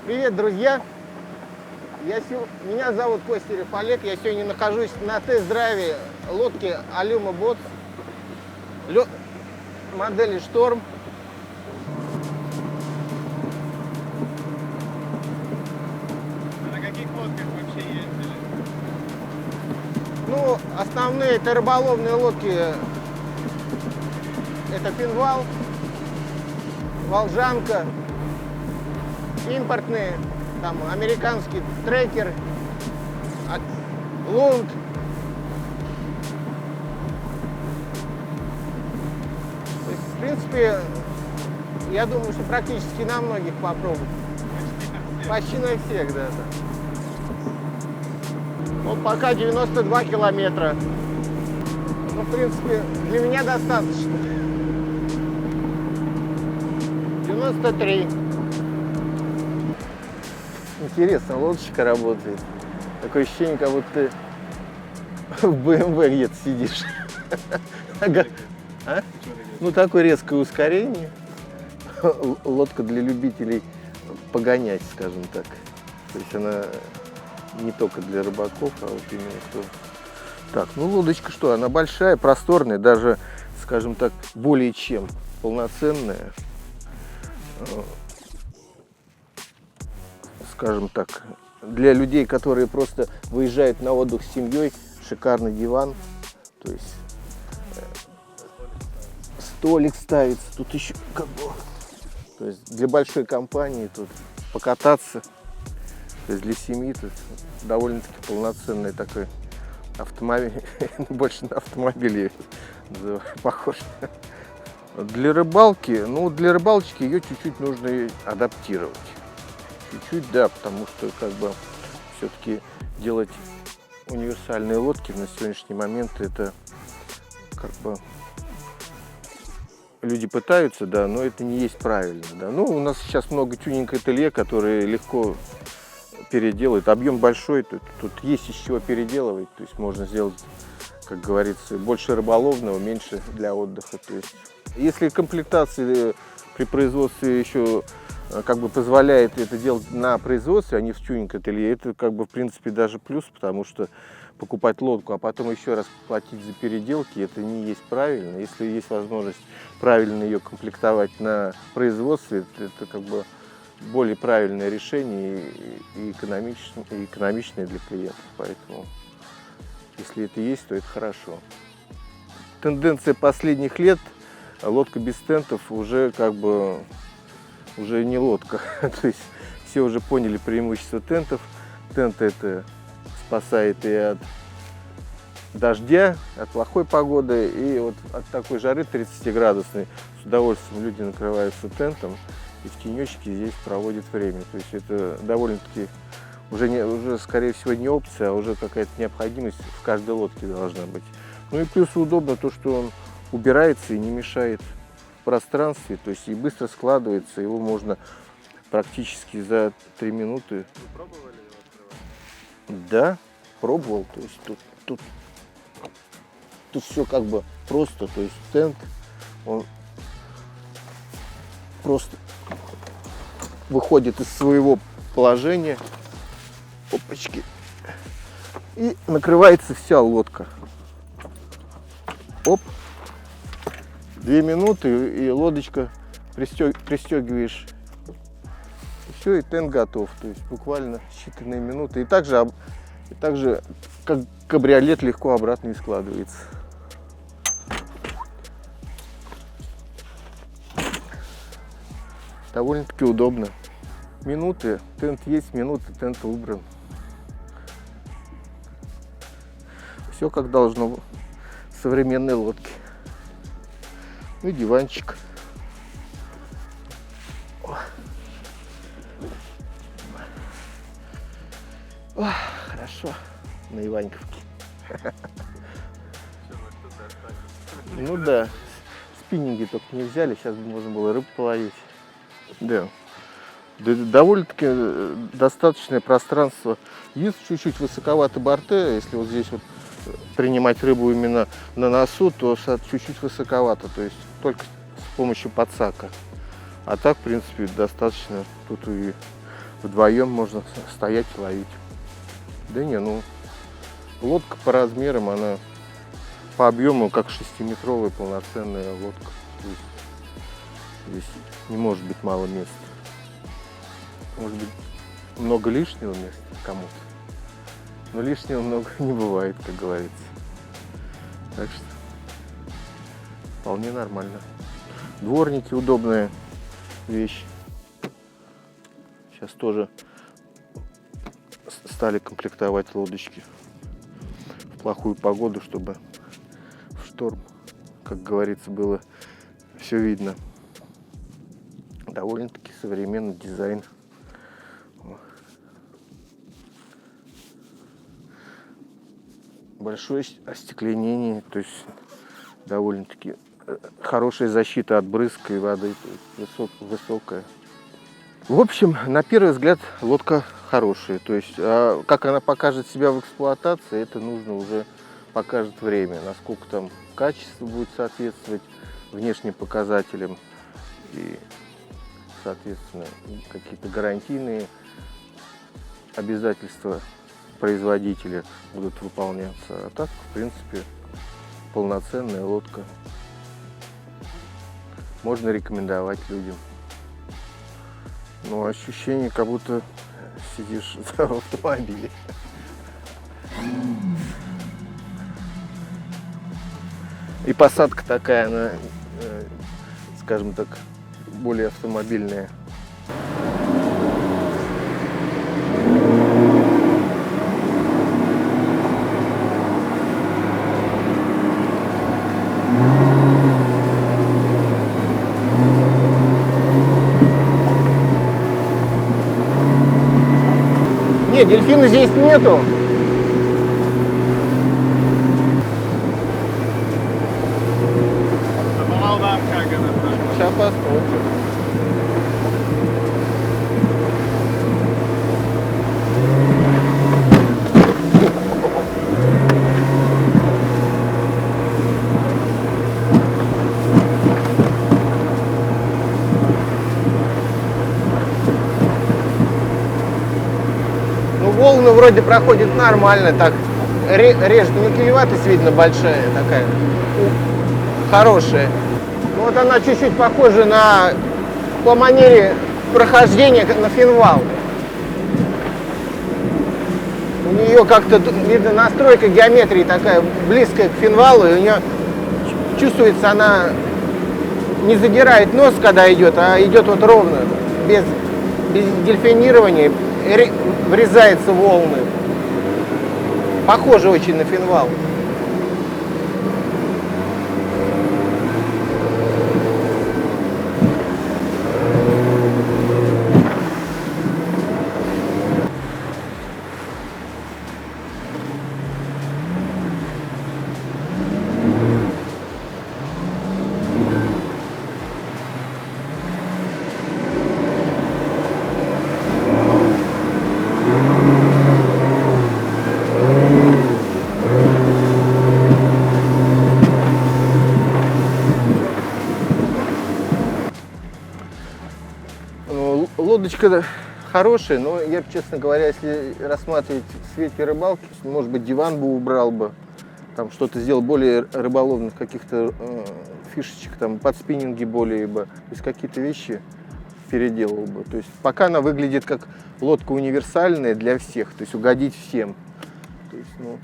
Привет, друзья! Меня зовут Костерев Олег. Я сегодня нахожусь на тест-драйве лодки Aluma Boats модели Шторм. На каких лодках вообще ездили? Ну, основные это рыболовные лодки. Это Финвал, Волжанка, импортные, там американский Трекер, Лунд. То есть, в принципе, я думаю, что практически на многих попробую. Почти на всех, да. Вот пока 92 километра. Ну, в принципе, для меня достаточно. 93. Интересно, лодочка работает. Такое ощущение, как будто ты в BMW где-то сидишь. А? Ну, такое резкое ускорение. Лодка для любителей погонять, скажем так. То есть она не только для рыбаков, а вот именно кто. Так, ну лодочка что, она большая, просторная, даже, скажем так, более чем полноценная. Скажем так, для людей, которые просто выезжают на отдых с семьей, шикарный диван. То есть столик ставится, тут еще как бы. То есть для большой компании тут покататься. То есть для семьи тут довольно-таки полноценный такой автомобиль, больше на автомобиле похож. Для рыбалки, ну для рыбалочки ее чуть-чуть нужно адаптировать. Чуть-чуть, да, потому что как бы все-таки делать универсальные лодки на сегодняшний момент это как бы люди пытаются, да, но это не есть правильно, да. Ну, у нас сейчас много тюнинг-ателье, которые легко переделают. Объем большой, тут есть из чего переделывать, то есть можно сделать, как говорится, больше рыболовного, меньше для отдыха. То есть, если комплектация при производстве еще как бы позволяет это делать на производстве, а не в тюнинг-ателье, это как бы в принципе даже плюс, потому что покупать лодку, а потом еще раз платить за переделки, это не есть правильно. Если есть возможность правильно ее комплектовать на производстве, это как бы более правильное решение и экономичное для клиентов. Поэтому, если это есть, то это хорошо. Тенденция последних лет, лодка без тентов уже как бы уже не лодка. То есть все уже поняли преимущество тентов. Тенты это спасает и от дождя, от плохой погоды, и вот от такой жары 30-градусной с удовольствием люди накрываются тентом и в тенечке здесь проводят время. То есть это довольно-таки уже скорее всего не опция, а уже какая-то необходимость в каждой лодке должна быть. Ну и плюс удобно то, что он убирается и не мешает в пространстве, то есть и быстро складывается, его можно практически за 3 минуты. Вы пробовали его открывать? Да, пробовал, то есть тут все как бы просто, то есть тент, он просто выходит из своего положения, опачки, и накрывается вся лодка. Оп, 2 минуты, и лодочка пристегиваешь, и все, и тент готов, то есть буквально считанные минуты. И также как кабриолет легко обратно и складывается. Довольно-таки удобно. Минуты, тент есть, минуты, тент убран. Все как должно быть в современной лодке. Ну и диванчик. О, хорошо, на Иваньковке. Ну да, спиннинги только не взяли, сейчас бы можно было рыбу половить. Да. Довольно-таки достаточное пространство. Есть чуть-чуть высоковаты борты, если вот здесь вот принимать рыбу именно на носу, то чуть-чуть высоковато, то есть только с помощью подсака. А так, в принципе, достаточно тут и вдвоем можно стоять и ловить. Да не, ну, лодка по размерам, она по объему как 6-метровая полноценная лодка. То есть здесь не может быть мало места. Может быть много лишнего места кому-то, но лишнего много не бывает, как говорится. Так что вполне нормально. Дворники удобная вещь. Сейчас тоже стали комплектовать лодочки в плохую погоду, чтобы в шторм, как говорится, было все видно. Довольно-таки современный дизайн. Большое остекленение, то есть довольно-таки хорошая защита от брызг и воды, высокая. В общем, на первый взгляд лодка хорошая, то есть как она покажет себя в эксплуатации, это нужно уже покажет время, насколько там качество будет соответствовать внешним показателям и, соответственно, какие-то гарантийные обязательства производителя будут выполняться. А так, в принципе, полноценная лодка. Можно рекомендовать людям. Но ощущение, как будто сидишь в автомобиле. И посадка такая, она, скажем так, более автомобильная. Нет, дельфина здесь нету. А по волнам как она прошла? Сейчас посмотрим. Ну, волны вроде проходят нормально, так режет, не клеватость видно большая такая, хорошая. Ну, вот она чуть-чуть похожа по манере прохождения на финвал. У нее как-то, видно, настройка геометрии такая близкая к финвалу, и у нее чувствуется, она не задирает нос, когда идет, а идет вот ровно, без дельфинирования, врезается в волны. Похоже очень на финвал. Лодочка хорошая, но я, честно говоря, если рассматривать в свете рыбалки, может быть, диван бы убрал бы, там что-то сделал более рыболовных каких-то фишечек, там подспиннинги более бы, то есть какие-то вещи переделал бы. То есть пока она выглядит как лодка универсальная для всех, то есть угодить всем. То есть, ну,